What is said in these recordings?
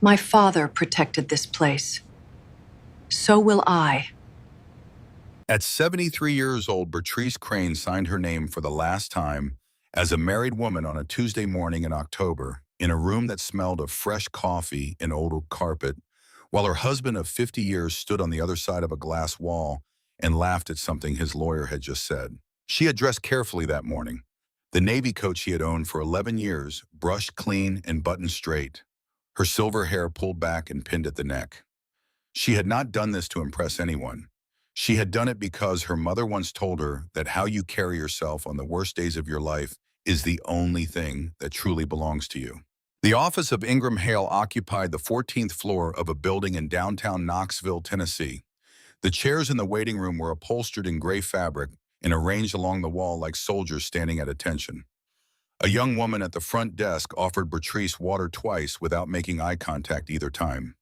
My father protected this place. So will I. At 73 years old, Bertrice Crane signed her name for the last time as a married woman on a Tuesday morning in October in a room that smelled of fresh coffee and old oak carpet, while her husband of 50 years stood on the other side of a glass wall and laughed at something his lawyer had just said. She had dressed carefully that morning. The navy coat she had owned for 11 years, brushed clean and buttoned straight, her silver hair pulled back and pinned at the neck. She had not done this to impress anyone. She had done it because her mother once told her that how you carry yourself on the worst days of your life is the only thing that truly belongs to you. The office of Ingram Hale occupied the 14th floor of a building in downtown Knoxville, Tennessee. The chairs in the waiting room were upholstered in gray fabric and arranged along the wall like soldiers standing at attention. A young woman at the front desk offered Bertrice water twice without making eye contact either time.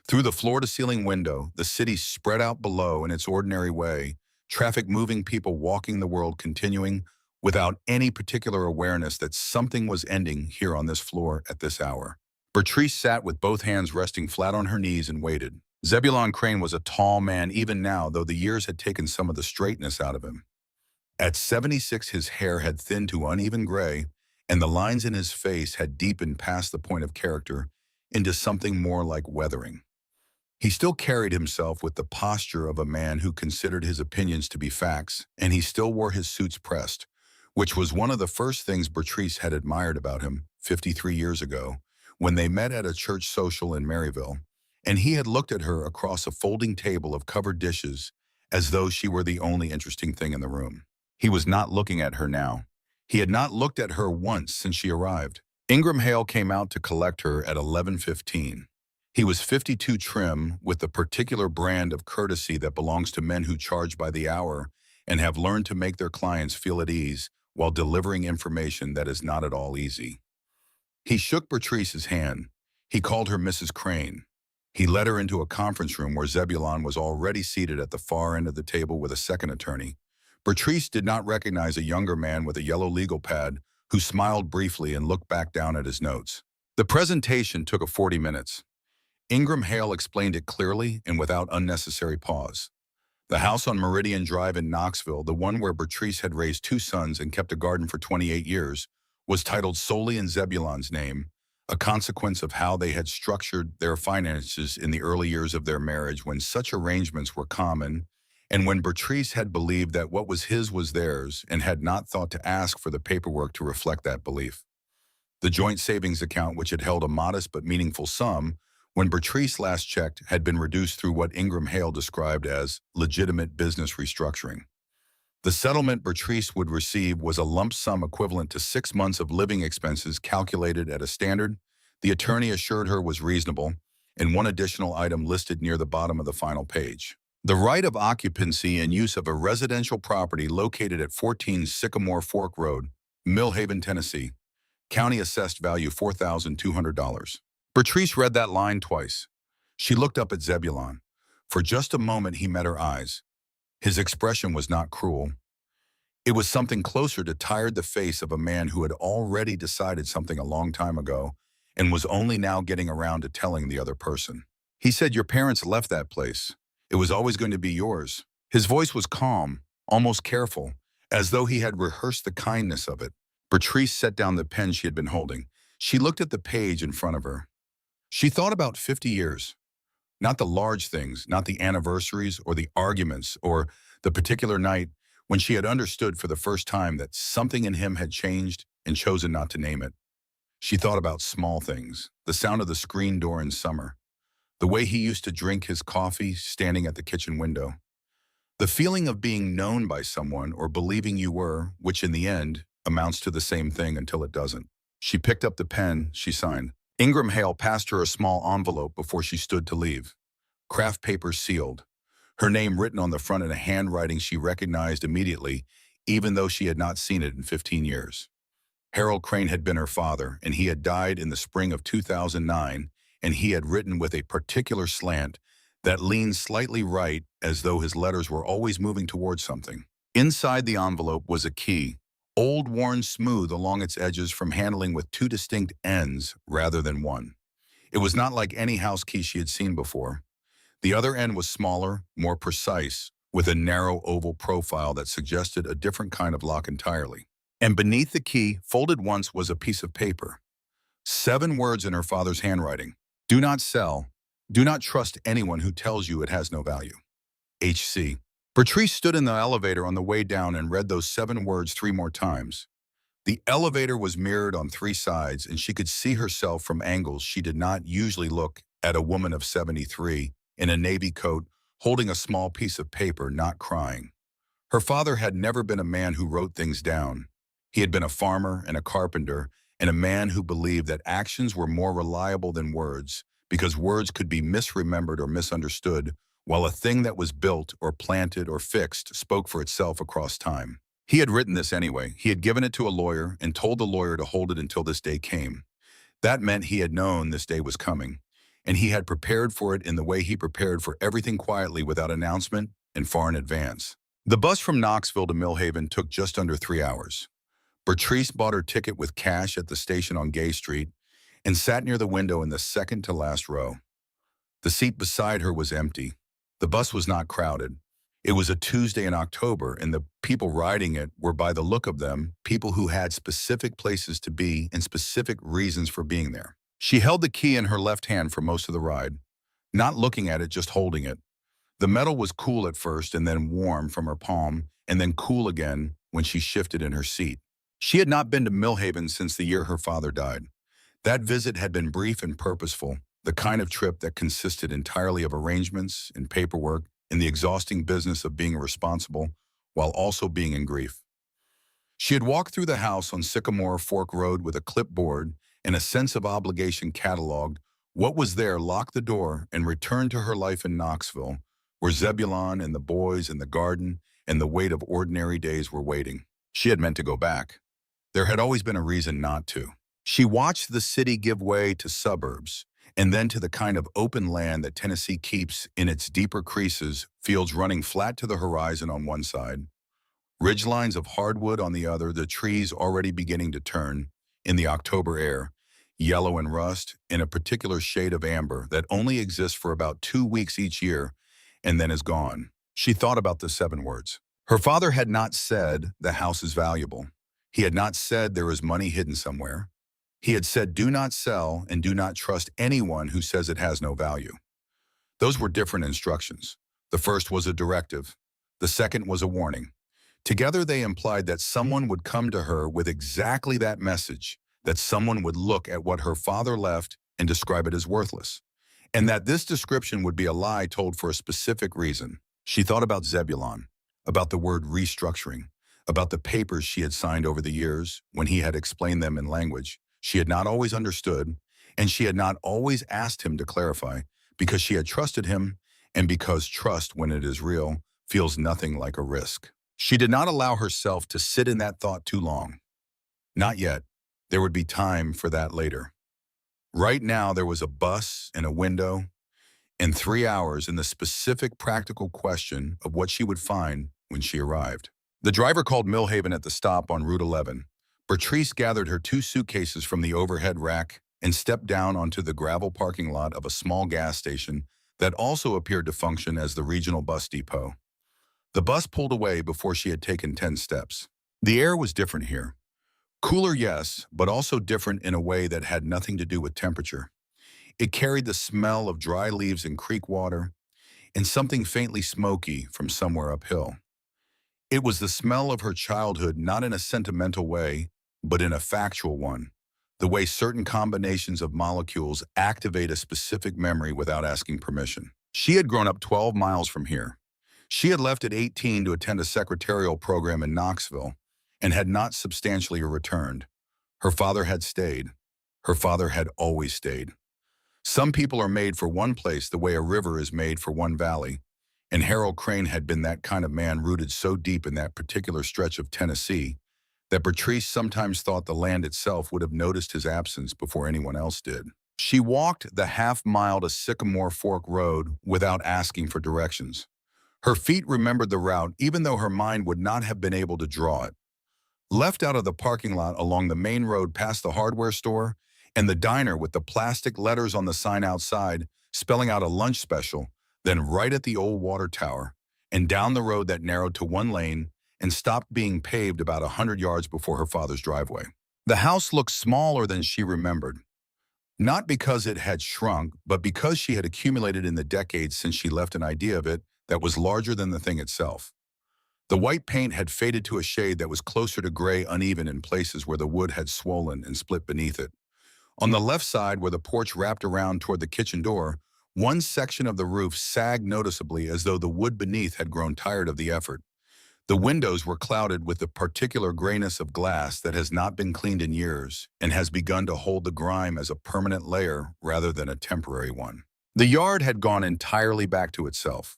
Through the floor-to-ceiling window, the city spread out below in its ordinary way, traffic moving, people walking, the world continuing, without any particular awareness that something was ending here on this floor at this hour. Bertrice sat with both hands resting flat on her knees and waited. Zebulon Crane was a tall man even now, though the years had taken some of the straightness out of him. At 76, his hair had thinned to uneven gray, and the lines in his face had deepened past the point of character into something more like weathering. He still carried himself with the posture of a man who considered his opinions to be facts, and he still wore his suits pressed, which was one of the first things Bertrice had admired about him 53 years ago, when they met at a church social in Maryville, and he had looked at her across a folding table of covered dishes as though she were the only interesting thing in the room. He was not looking at her now. He had not looked at her once since she arrived. Ingram Hale came out to collect her at 11:15. He was 52 trim, with the particular brand of courtesy that belongs to men who charge by the hour and have learned to make their clients feel at ease while delivering information that is not at all easy. He shook Bertrice's hand. He called her Mrs. Crane. He led her into a conference room where Zebulon was already seated at the far end of the table with a second attorney. Bertrice did not recognize a younger man with a yellow legal pad who smiled briefly and looked back down at his notes. The presentation took 40 minutes. Ingram Hale explained it clearly and without unnecessary pause. The house on Meridian Drive in Knoxville, the one where Bertrice had raised 2 sons and kept a garden for 28 years, was titled solely in Zebulon's name, a consequence of how they had structured their finances in the early years of their marriage, when such arrangements were common and when Bertrice had believed that what was his was theirs and had not thought to ask for the paperwork to reflect that belief. The joint savings account, which had held a modest but meaningful sum, when Bertrice last checked, had been reduced through what Ingram Hale described as legitimate business restructuring. The settlement Bertrice would receive was a lump sum equivalent to 6 months of living expenses calculated at a standard the attorney assured her was reasonable, and one additional item listed near the bottom of the final page: the right of occupancy and use of a residential property located at 14 Sycamore Fork Road, Millhaven, Tennessee. County assessed value $4,200. Bertrice read that line twice. She looked up at Zebulon. For just a moment he met her eyes. His expression was not cruel. It was something closer to tired, the face of a man who had already decided something a long time ago and was only now getting around to telling the other person. He said, "Your parents left that place. It was always going to be yours." His voice was calm, almost careful, as though he had rehearsed the kindness of it. Bertrice set down the pen she had been holding. She looked at the page in front of her. She thought about 50 years. Not the large things, not the anniversaries or the arguments or the particular night when she had understood for the first time that something in him had changed and chosen not to name it. She thought about small things: the sound of the screen door in summer, the way he used to drink his coffee standing at the kitchen window, the feeling of being known by someone or believing you were, which in the end amounts to the same thing until it doesn't. She picked up the pen, she signed. Ingram Hale passed her a small envelope before she stood to leave. Craft paper sealed. Her name written on the front in a handwriting she recognized immediately, even though she had not seen it in 15 years. Harold Crane had been her father, and he had died in the spring of 2009, and he had written with a particular slant that leaned slightly right, as though his letters were always moving towards something. Inside the envelope was a key, old, worn smooth along its edges from handling with 2 distinct ends rather than one. It was not like any house key she had seen before. The other end was smaller, more precise, with a narrow oval profile that suggested a different kind of lock entirely. And beneath the key, folded once, was a piece of paper. 7 words in her father's handwriting. Do not sell. Do not trust anyone who tells you it has no value. H.C. Bertrice stood in the elevator on the way down and read those 7 words 3 more times. The elevator was mirrored on 3 sides, and she could see herself from angles she did not usually look at. A woman of 73, in a navy coat, holding a small piece of paper, not crying. Her father had never been a man who wrote things down. He had been a farmer and a carpenter, and a man who believed that actions were more reliable than words, because words could be misremembered or misunderstood, while a thing that was built or planted or fixed spoke for itself across time. He had written this anyway. He had given it to a lawyer and told the lawyer to hold it until this day came. That meant he had known this day was coming, and he had prepared for it in the way he prepared for everything, quietly, without announcement and far in advance. The bus from Knoxville to Millhaven took just under 3 hours. Bertrice bought her ticket with cash at the station on Gay Street and sat near the window in the second to last row. The seat beside her was empty. The bus was not crowded. It was a Tuesday in October, and the people riding it were, by the look of them, people who had specific places to be and specific reasons for being there. She held the key in her left hand for most of the ride, not looking at it, just holding it. The metal was cool at first and then warm from her palm, and then cool again when she shifted in her seat. She had not been to Millhaven since the year her father died. That visit had been brief and purposeful, the kind of trip that consisted entirely of arrangements and paperwork and the exhausting business of being responsible while also being in grief. She had walked through the house on Sycamore Fork Road with a clipboard and a sense of obligation, cataloged what was there, locked the door, and returned to her life in Knoxville, where Zebulon and the boys and the garden and the weight of ordinary days were waiting. She had meant to go back. There had always been a reason not to. She watched the city give way to suburbs, and then to the kind of open land that Tennessee keeps in its deeper creases, fields running flat to the horizon on one side, ridgelines of hardwood on the other, the trees already beginning to turn, in the October air, yellow and rust, in a particular shade of amber that only exists for about 2 weeks each year and then is gone. She thought about the 7 words. Her father had not said the house is valuable. He had not said there is money hidden somewhere. He had said, do not sell and do not trust anyone who says it has no value. Those were different instructions. The first was a directive. The second was a warning. Together they implied that someone would come to her with exactly that message, that someone would look at what her father left and describe it as worthless, and that this description would be a lie told for a specific reason. She thought about Zebulon, about the word restructuring, about the papers she had signed over the years when he had explained them in language she had not always understood, and she had not always asked him to clarify, because she had trusted him, and because trust, when it is real, feels nothing like a risk. She did not allow herself to sit in that thought too long. Not yet. There would be time for that later. Right now there was a bus and a window, and 3 hours in the specific practical question of what she would find when she arrived. The driver called Millhaven at the stop on Route 11. Bertrice gathered her 2 suitcases from the overhead rack and stepped down onto the gravel parking lot of a small gas station that also appeared to function as the regional bus depot. The bus pulled away before she had taken 10 steps. The air was different here. Cooler, yes, but also different in a way that had nothing to do with temperature. It carried the smell of dry leaves and creek water and something faintly smoky from somewhere uphill. It was the smell of her childhood, not in a sentimental way, but in a factual one, the way certain combinations of molecules activate a specific memory without asking permission. She had grown up 12 miles from here. She had left at 18 to attend a secretarial program in Knoxville and had not substantially returned. Her father had stayed. Her father had always stayed. Some people are made for one place the way a river is made for one valley, and Harold Crane had been that kind of man, rooted so deep in that particular stretch of Tennessee that Bertrice sometimes thought the land itself would have noticed his absence before anyone else did. She walked the half-mile to Sycamore Fork Road without asking for directions. Her feet remembered the route, even though her mind would not have been able to draw it. Left out of the parking lot along the main road past the hardware store, and the diner with the plastic letters on the sign outside spelling out a lunch special, then right at the old water tower, and down the road that narrowed to one lane and stopped being paved about 100 yards before her father's driveway. The house looked smaller than she remembered, not because it had shrunk, but because she had accumulated in the decades since she left an idea of it that was larger than the thing itself. The white paint had faded to a shade that was closer to gray, uneven in places where the wood had swollen and split beneath it. On the left side, where the porch wrapped around toward the kitchen door, one section of the roof sagged noticeably as though the wood beneath had grown tired of the effort. The windows were clouded with the particular grayness of glass that has not been cleaned in years and has begun to hold the grime as a permanent layer rather than a temporary one. The yard had gone entirely back to itself.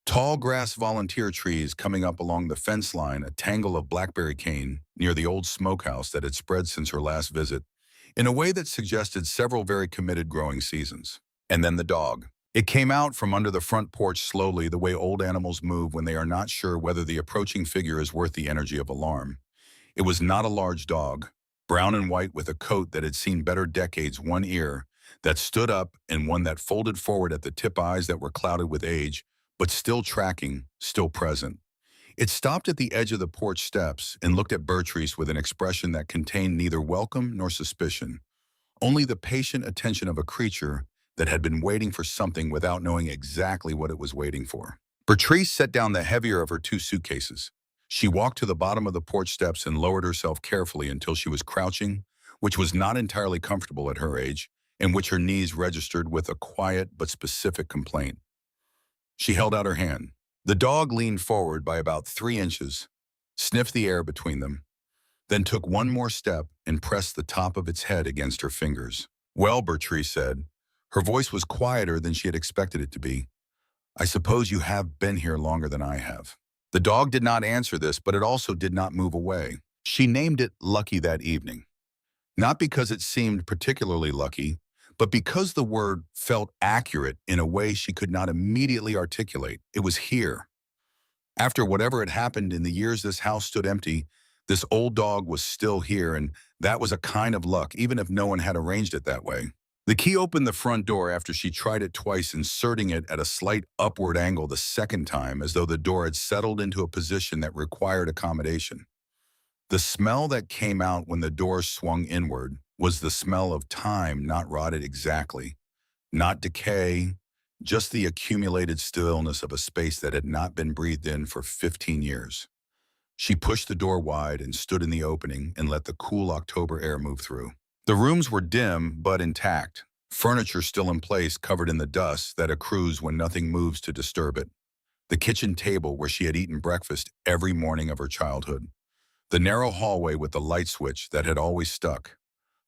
Tall grass volunteer trees coming up along the fence line, a tangle of blackberry cane near the old smokehouse that had spread since her last visit, in a way that suggested several very committed growing seasons. And then the dog. It came out from under the front porch slowly, the way old animals move when they are not sure whether the approaching figure is worth the energy of alarm. It was not a large dog, brown and white with a coat that had seen better decades, one ear that stood up and one that folded forward at the tip, eyes that were clouded with age, but still tracking, still present. It stopped at the edge of the porch steps and looked at Bertrice with an expression that contained neither welcome nor suspicion, only the patient attention of a creature that had been waiting for something without knowing exactly what it was waiting for. Bertrice set down the heavier of her two suitcases. She walked to the bottom of the porch steps and lowered herself carefully until she was crouching, which was not entirely comfortable at her age, and which her knees registered with a quiet but specific complaint. She held out her hand. The dog leaned forward by about 3 inches, sniffed the air between them, then took one more step and pressed the top of its head against her fingers. "Well," Bertrice said. Her voice was quieter than she had expected it to be. "I suppose you have been here longer than I have." The dog did not answer this, but it also did not move away. She named it Lucky that evening, not because it seemed particularly lucky, but because the word felt accurate in a way she could not immediately articulate. It was here. After whatever had happened in the years this house stood empty, this old dog was still here, and that was a kind of luck, even if no one had arranged it that way. The key opened the front door after she tried it twice, inserting it at a slight upward angle the second time, as though the door had settled into a position that required accommodation. The smell that came out when the door swung inward was the smell of time not rotted exactly, not decay, just the accumulated stillness of a space that had not been breathed in for 15 years. She pushed the door wide and stood in the opening and let the cool October air move through. The rooms were dim but intact, furniture still in place covered in the dust that accrues when nothing moves to disturb it. The kitchen table where she had eaten breakfast every morning of her childhood. The narrow hallway with the light switch that had always stuck.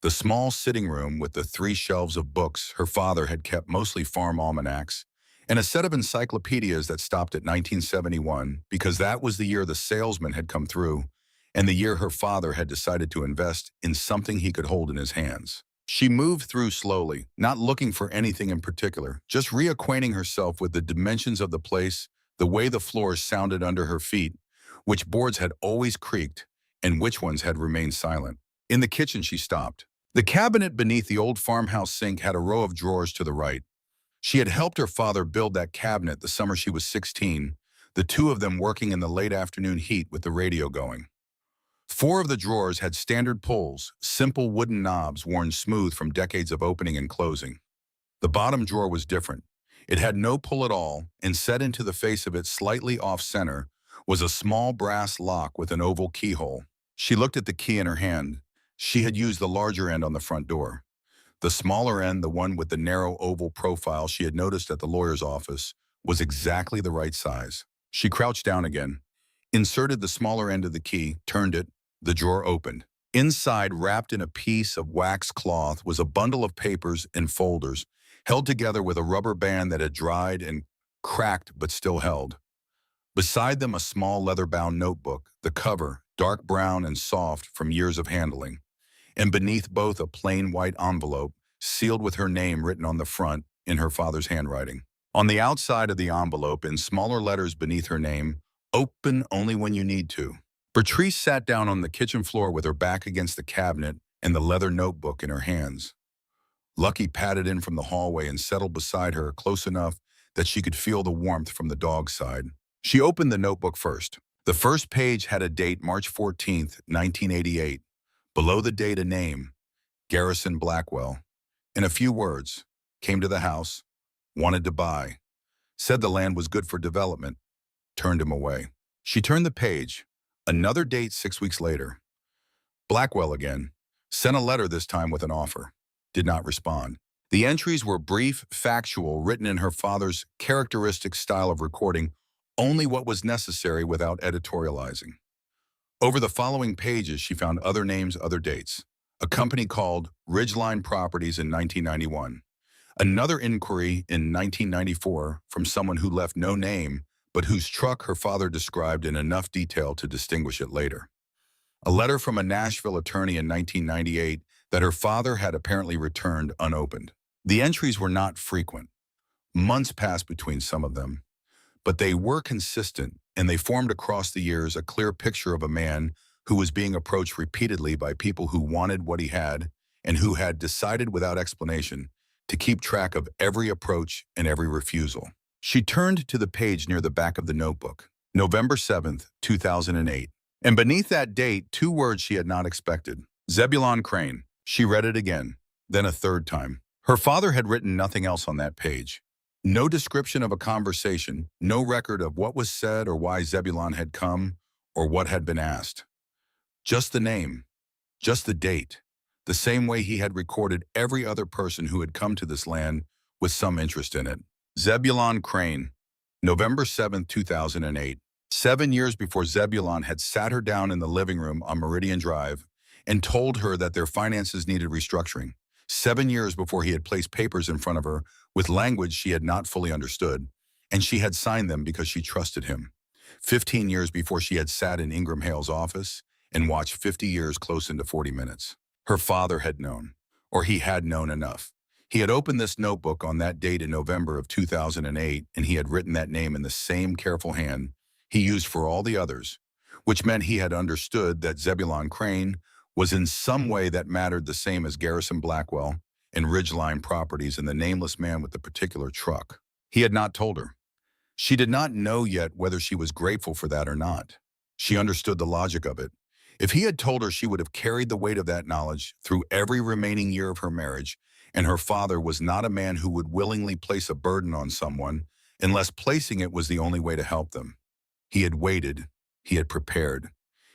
The small sitting room with the 3 shelves of books her father had kept, mostly farm almanacs, and a set of encyclopedias that stopped at 1971 because that was the year the salesman had come through and the year her father had decided to invest in something he could hold in his hands. She moved through slowly, not looking for anything in particular, just reacquainting herself with the dimensions of the place, the way the floors sounded under her feet, which boards had always creaked, and which ones had remained silent. In the kitchen, she stopped. The cabinet beneath the old farmhouse sink had a row of drawers to the right. She had helped her father build that cabinet the summer she was 16, the two of them working in the late afternoon heat with the radio going. 4 of the drawers had standard pulls, simple wooden knobs worn smooth from decades of opening and closing. The bottom drawer was different. It had no pull at all, and set into the face of it slightly off-center was a small brass lock with an oval keyhole. She looked at the key in her hand. She had used the larger end on the front door. The smaller end, the one with the narrow oval profile she had noticed at the lawyer's office, was exactly the right size. She crouched down again, inserted the smaller end of the key, turned it. The drawer opened. Inside, wrapped in a piece of wax cloth, was a bundle of papers and folders, held together with a rubber band that had dried and cracked but still held. Beside them, a small leather-bound notebook, the cover, dark brown and soft from years of handling, and beneath both a plain white envelope, sealed with her name written on the front in her father's handwriting. On the outside of the envelope, in smaller letters beneath her name, "Open only when you need to." Bertrice sat down on the kitchen floor with her back against the cabinet and the leather notebook in her hands. Lucky padded in from the hallway and settled beside her close enough that she could feel the warmth from the dog's side. She opened the notebook first. The first page had a date March 14th, 1988. Below the date, a name, Garrison Blackwell. In a few words, came to the house, wanted to buy, said the land was good for development, turned him away. She turned the page. Another date 6 weeks later. Blackwell again. Sent a letter this time with an offer. Did not respond. The entries were brief, factual, written in her father's characteristic style of recording only what was necessary without editorializing. Over the following pages, she found other names, other dates. A company called Ridgeline Properties in 1991. Another inquiry in 1994 from someone who left no name, but whose truck her father described in enough detail to distinguish it later. A letter from a Nashville attorney in 1998 that her father had apparently returned unopened. The entries were not frequent. Months passed between some of them, but they were consistent, and they formed across the years a clear picture of a man who was being approached repeatedly by people who wanted what he had and who had decided without explanation to keep track of every approach and every refusal. She turned to the page near the back of the notebook, November 7th, 2008. And beneath that date, 2 words she had not expected. Zebulon Crane. She read it again, then a third time. Her father had written nothing else on that page. No description of a conversation, no record of what was said or why Zebulon had come or what had been asked. Just the name, just the date, the same way he had recorded every other person who had come to this land with some interest in it. Zebulon Crane, November 7th, 2008. 7 years before Zebulon had sat her down in the living room on Meridian Drive and told her that their finances needed restructuring. 7 years before he had placed papers in front of her with language she had not fully understood, and she had signed them because she trusted him. 15 years before she had sat in Ingram Hale's office and watched 50 years close into 40 minutes. Her father had known, or he had known enough. He had opened this notebook on that date in November of 2008, and he had written that name in the same careful hand he used for all the others, which meant he had understood that Zebulon Crane was in some way that mattered the same as Garrison Blackwell and Ridgeline Properties and the nameless man with the particular truck. He had not told her. She did not know yet whether she was grateful for that or not. She understood the logic of it. If he had told her, she would have carried the weight of that knowledge through every remaining year of her marriage, and her father was not a man who would willingly place a burden on someone unless placing it was the only way to help them. He had waited. He had prepared.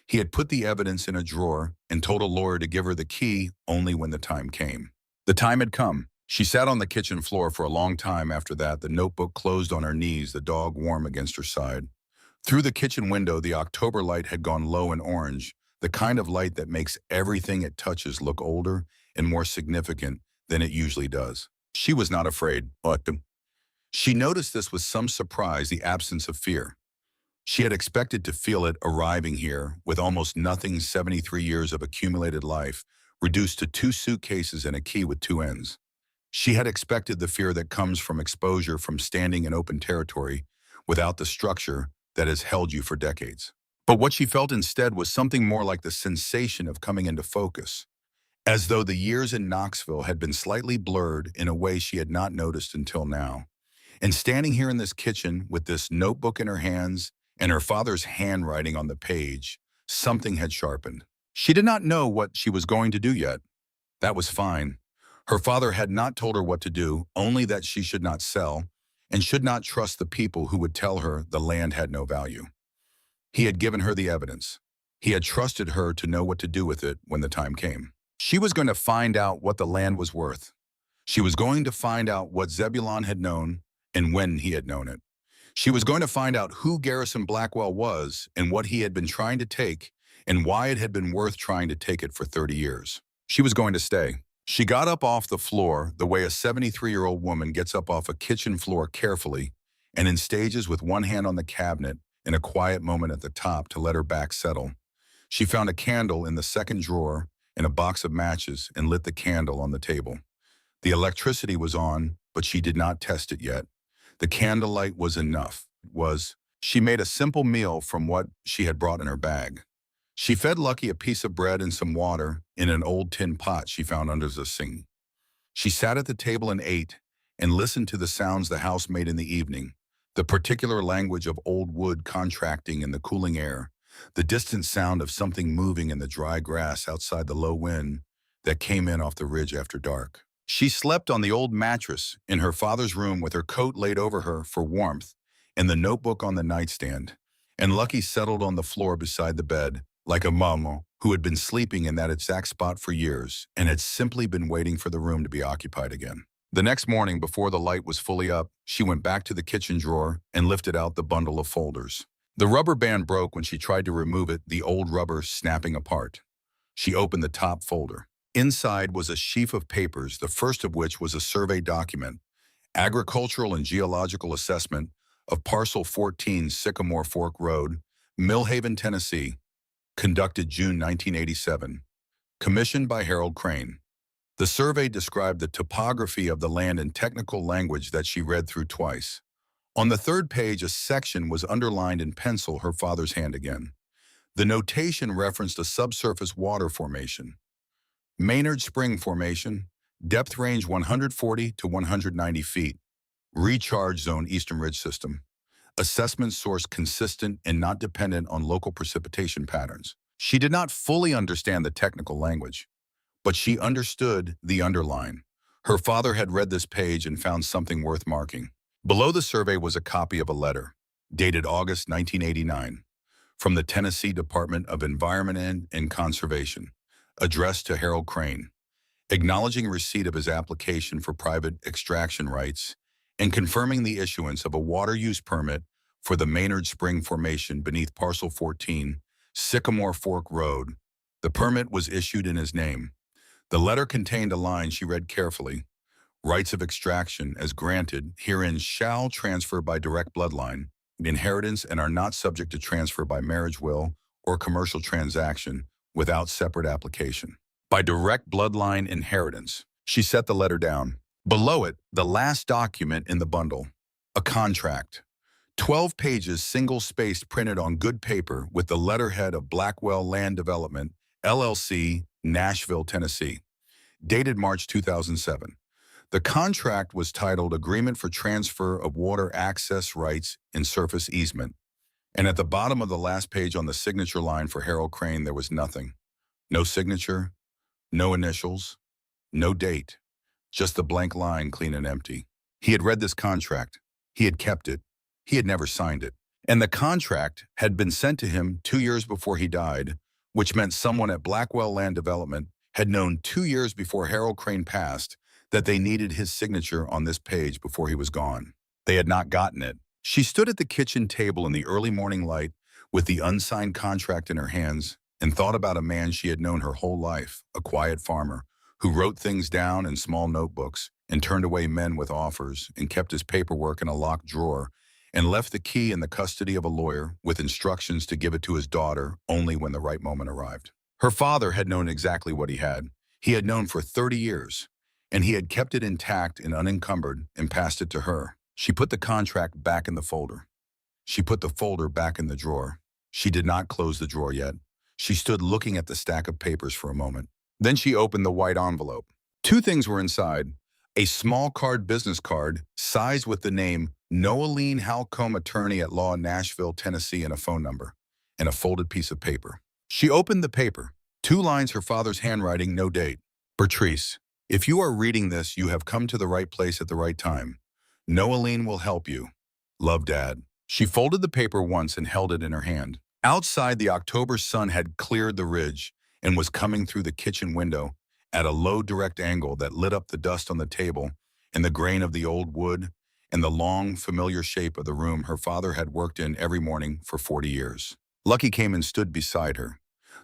He had put the evidence in a drawer and told a lawyer to give her the key only when the time came. The time had come. She sat on the kitchen floor for a long time after that, the notebook closed on her knees, the dog warm against her side. Through the kitchen window, the October light had gone low and orange, the kind of light that makes everything it touches look older and more significant than it usually does. She was not afraid. She noticed this with some surprise, the absence of fear. She had expected to feel it arriving here with almost nothing, 73 years of accumulated life, reduced to 2 suitcases and a key with 2 ends. She had expected the fear that comes from exposure, from standing in open territory without the structure that has held you for decades. But what she felt instead was something more like the sensation of coming into focus, as though the years in Knoxville had been slightly blurred in a way she had not noticed until now. And standing here in this kitchen with this notebook in her hands and her father's handwriting on the page, something had sharpened. She did not know what she was going to do yet. That was fine. Her father had not told her what to do, only that she should not sell and should not trust the people who would tell her the land had no value. He had given her the evidence. He had trusted her to know what to do with it when the time came. She was going to find out what the land was worth. She was going to find out what Zebulon had known and when he had known it. She was going to find out who Garrison Blackwell was and what he had been trying to take and why it had been worth trying to take it for 30 years. She was going to stay. She got up off the floor the way a 73-year-old woman gets up off a kitchen floor carefully and in stages, with one hand on the cabinet and a quiet moment at the top to let her back settle. She found a candle in the second drawer and a box of matches and lit the candle on the table. The electricity was on, but she did not test it yet. The candlelight was enough. She made a simple meal from what she had brought in her bag. She fed Lucky a piece of bread and some water in an old tin pot she found under the sink. She sat at the table and ate, and listened to the sounds the house made in the evening, the particular language of old wood contracting in the cooling air, the distant sound of something moving in the dry grass outside the low wind that came in off the ridge after dark. She slept on the old mattress in her father's room with her coat laid over her for warmth and the notebook on the nightstand, and Lucky settled on the floor beside the bed, like a mama who had been sleeping in that exact spot for years and had simply been waiting for the room to be occupied again. The next morning, before the light was fully up, she went back to the kitchen drawer and lifted out the bundle of folders. The rubber band broke when she tried to remove it, the old rubber snapping apart. She opened the top folder. Inside was a sheaf of papers, the first of which was a survey document, Agricultural and Geological Assessment of Parcel 14 Sycamore Fork Road, Millhaven, Tennessee, conducted June 1987, commissioned by Harold Crane. The survey described the topography of the land in technical language that she read through twice. On the third page, a section was underlined in pencil, her father's hand again. The notation referenced a subsurface water formation. Maynard Spring Formation, depth range 140 to 190 feet, recharge zone Eastern Ridge System. Assessment source consistent and not dependent on local precipitation patterns. She did not fully understand the technical language, but she understood the underline. Her father had read this page and found something worth marking. Below the survey was a copy of a letter, dated August 1989, from the Tennessee Department of Environment and Conservation, addressed to Harold Crane, acknowledging receipt of his application for private extraction rights and confirming the issuance of a water use permit for the Maynard Spring Formation beneath Parcel 14, Sycamore Fork Road. The permit was issued in his name. The letter contained a line she read carefully. Rights of extraction, as granted, herein shall transfer by direct bloodline, inheritance, and are not subject to transfer by marriage, will, or commercial transaction without separate application. By direct bloodline inheritance. She set the letter down. Below it, the last document in the bundle, a contract. 12 pages single-spaced printed on good paper with the letterhead of Blackwell Land Development, LLC, Nashville, Tennessee, dated March 2007. The contract was titled Agreement for Transfer of Water Access Rights in Surface Easement, and at the bottom of the last page on the signature line for Harold Crane there was nothing. No signature, no initials, no date. Just the blank line, clean and empty. He had read this contract. He had kept it. He had never signed it. And the contract had been sent to him 2 years before he died, which meant someone at Blackwell Land Development had known 2 years before Harold Crane passed that they needed his signature on this page before he was gone. They had not gotten it. She stood at the kitchen table in the early morning light with the unsigned contract in her hands and thought about a man she had known her whole life, a quiet farmer, who wrote things down in small notebooks and turned away men with offers and kept his paperwork in a locked drawer and left the key in the custody of a lawyer with instructions to give it to his daughter only when the right moment arrived. Her father had known exactly what he had. He had known for 30 years, and he had kept it intact and unencumbered and passed it to her. She put the contract back in the folder. She put the folder back in the drawer. She did not close the drawer yet. She stood looking at the stack of papers for a moment. Then she opened the white envelope. 2 things were inside. A small business card, sized with the name Noeline Halcombe, attorney at law, Nashville, Tennessee, and a phone number, and a folded piece of paper. She opened the paper. 2 lines, her father's handwriting, no date. Bertrice, if you are reading this, you have come to the right place at the right time. Noeline will help you. Love, Dad. She folded the paper once and held it in her hand. Outside, the October sun had cleared the ridge and was coming through the kitchen window at a low direct angle that lit up the dust on the table and the grain of the old wood and the long, familiar shape of the room her father had worked in every morning for 40 years. Lucky came and stood beside her.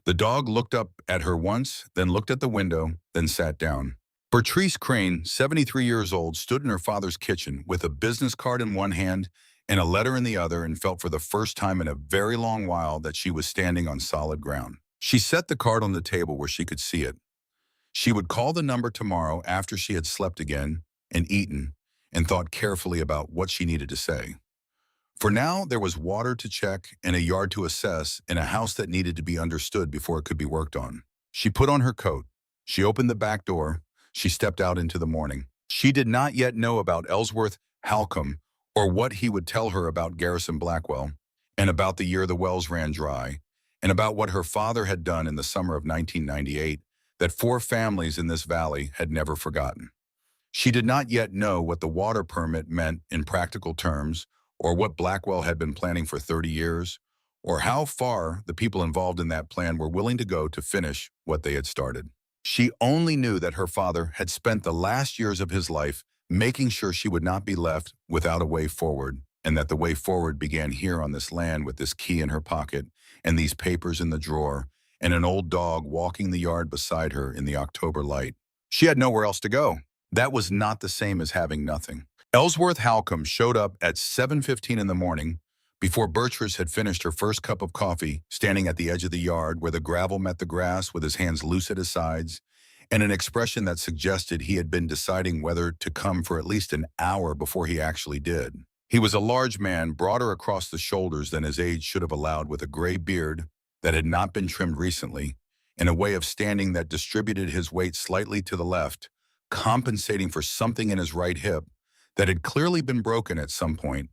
The dog looked up at her once, then looked at the window, then sat down. Bertrice Crane, 73 years old, stood in her father's kitchen with a business card in one hand and a letter in the other and felt for the first time in a very long while that she was standing on solid ground. She set the card on the table where she could see it. She would call the number tomorrow after she had slept again and eaten and thought carefully about what she needed to say. For now, there was water to check and a yard to assess and a house that needed to be understood before it could be worked on. She put on her coat. She opened the back door. She stepped out into the morning. She did not yet know about Ellsworth Halcombe or what he would tell her about Garrison Blackwell and about the year the wells ran dry and about what her father had done in the summer of 1998 that 4 families in this valley had never forgotten. She did not yet know what the water permit meant in practical terms, or what Blackwell had been planning for 30 years, or how far the people involved in that plan were willing to go to finish what they had started. She only knew that her father had spent the last years of his life making sure she would not be left without a way forward, and that the way forward began here on this land with this key in her pocket and these papers in the drawer and an old dog walking the yard beside her in the October light. She had nowhere else to go. That was not the same as having nothing. Ellsworth Halcombe showed up at 7:15 in the morning before Bertrus had finished her first cup of coffee, standing at the edge of the yard where the gravel met the grass with his hands loose at his sides and an expression that suggested he had been deciding whether to come for at least an hour before he actually did. He was a large man, broader across the shoulders than his age should have allowed, with a gray beard that had not been trimmed recently and a way of standing that distributed his weight slightly to the left, compensating for something in his right hip that had clearly been broken at some point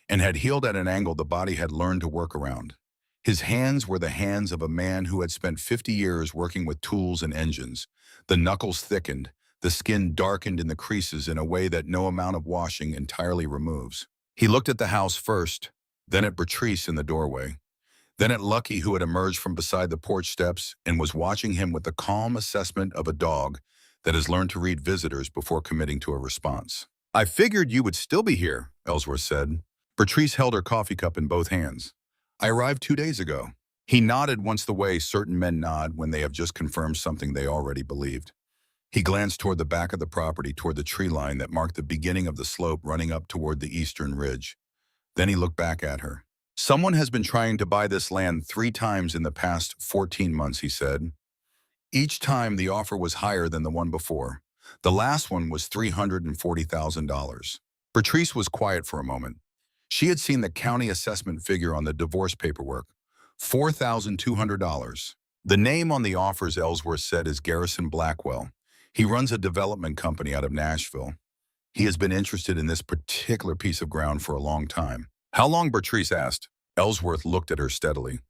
and had healed at an angle the body had learned to work around. His hands were the hands of a man who had spent 50 years working with tools and engines. The knuckles thickened, the skin darkened in the creases in a way that no amount of washing entirely removes. He looked at the house first, then at Bertrus in the doorway, then at Lucky, who had emerged from beside the porch steps and was watching him with the calm assessment of a dog that has learned to read visitors before committing to a response. "I figured you would still be here," Ellsworth said. Bertrus held her coffee cup in both hands. "I arrived 2 days ago." He nodded once the way certain men nod when they have just confirmed something they already believed. He glanced toward the back of the property, toward the tree line that marked the beginning of the slope running up toward the eastern ridge. Then he looked back at her. "Someone has been trying to buy this land 3 times in the past 14 months, he said. Each time the offer was higher than the one before. The last one was $340,000. Bertrus was quiet for a moment. She had seen the county assessment figure on the divorce paperwork, $4,200. The name on the offers, Ellsworth said, is Garrison Blackwell. He runs a development company out of Nashville. He has been interested in this particular piece of ground for a long time. "How long?" Bertrus asked. Ellsworth looked at her steadily.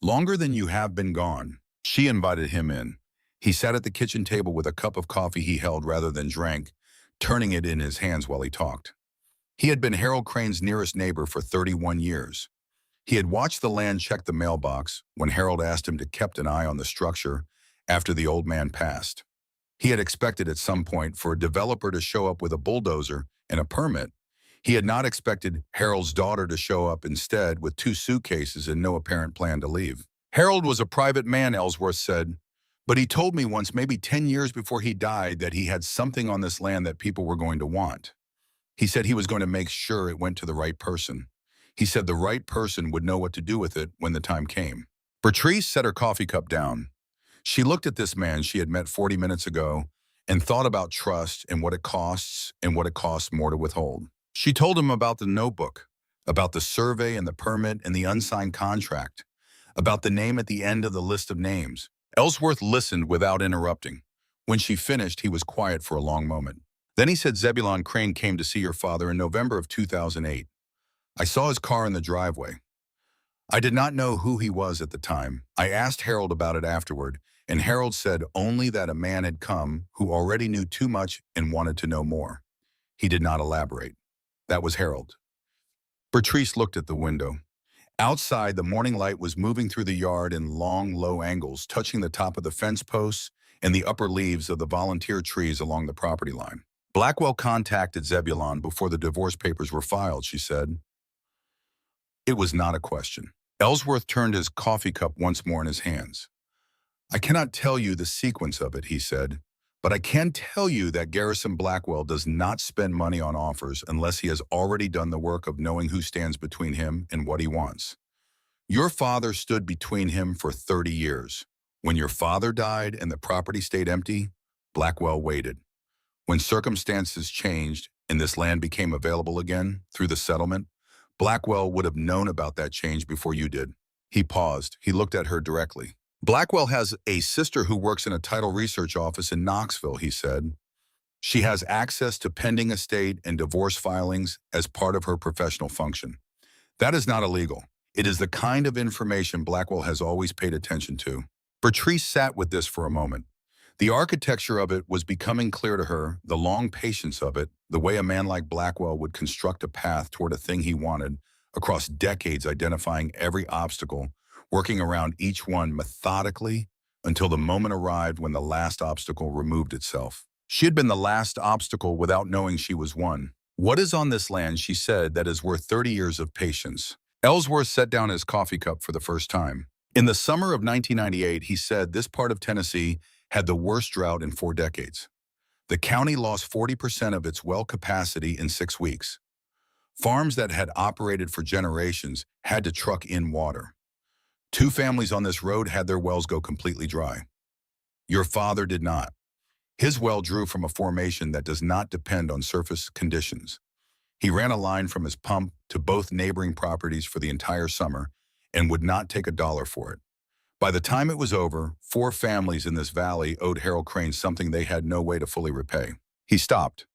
"Longer than you have been gone." She invited him in. He sat at the kitchen table with a cup of coffee he held rather than drank, turning it in his hands while he talked. He had been Harold Crane's nearest neighbor for 31 years. He had watched the land check the mailbox when Harold asked him to keep an eye on the structure after the old man passed. He had expected at some point for a developer to show up with a bulldozer and a permit. He had not expected Harold's daughter to show up instead with 2 suitcases and no apparent plan to leave. "Harold was a private man," Ellsworth said, "but he told me once, maybe 10 years before he died, that he had something on this land that people were going to want. He said he was going to make sure it went to the right person. He said the right person would know what to do with it when the time came." Bertrus set her coffee cup down. She looked at this man she had met 40 minutes ago and thought about trust and what it costs more to withhold. She told him about the notebook, about the survey and the permit and the unsigned contract, about the name at the end of the list of names. Ellsworth listened without interrupting. When she finished, he was quiet for a long moment. Then he said, "Zebulon Crane came to see your father in November of 2008. I saw his car in the driveway. I did not know who he was at the time. I asked Harold about it afterward, and Harold said only that a man had come who already knew too much and wanted to know more. He did not elaborate. That was Harold." Bertrus looked at the window. Outside, the morning light was moving through the yard in long, low angles, touching the top of the fence posts and the upper leaves of the volunteer trees along the property line. "Blackwell contacted Zebulon before the divorce papers were filed," she said. It was not a question. Ellsworth turned his coffee cup once more in his hands. "I cannot tell you the sequence of it," he said, "but I can tell you that Garrison Blackwell does not spend money on offers unless he has already done the work of knowing who stands between him and what he wants. Your father stood between him for 30 years. When your father died and the property stayed empty, Blackwell waited. When circumstances changed and this land became available again through the settlement, Blackwell would have known about that change before you did. He paused. He looked at her directly. Blackwell has a sister who works in a title research office in Knoxville, he said. She has access to pending estate and divorce filings as part of her professional function. That is not illegal. It is the kind of information Blackwell has always paid attention to. Bertrice sat with this for a moment. The architecture of it was becoming clear to her, the long patience of it, the way a man like Blackwell would construct a path toward a thing he wanted, across decades identifying every obstacle, working around each one methodically until the moment arrived when the last obstacle removed itself. She had been the last obstacle without knowing she was one. What is on this land, she said, that is worth 30 years of patience? Ellsworth set down his coffee cup for the first time. In the summer of 1998, he said this part of Tennessee had the worst drought in 4 decades. The county lost 40% of its well capacity in 6 weeks. Farms that had operated for generations had to truck in water. 2 families on this road had their wells go completely dry. Your father did not. His well drew from a formation that does not depend on surface conditions. He ran a line from his pump to both neighboring properties for the entire summer and would not take a dollar for it. By the time it was over, 4 families in this valley owed Harold Crane something they had no way to fully repay. He stopped.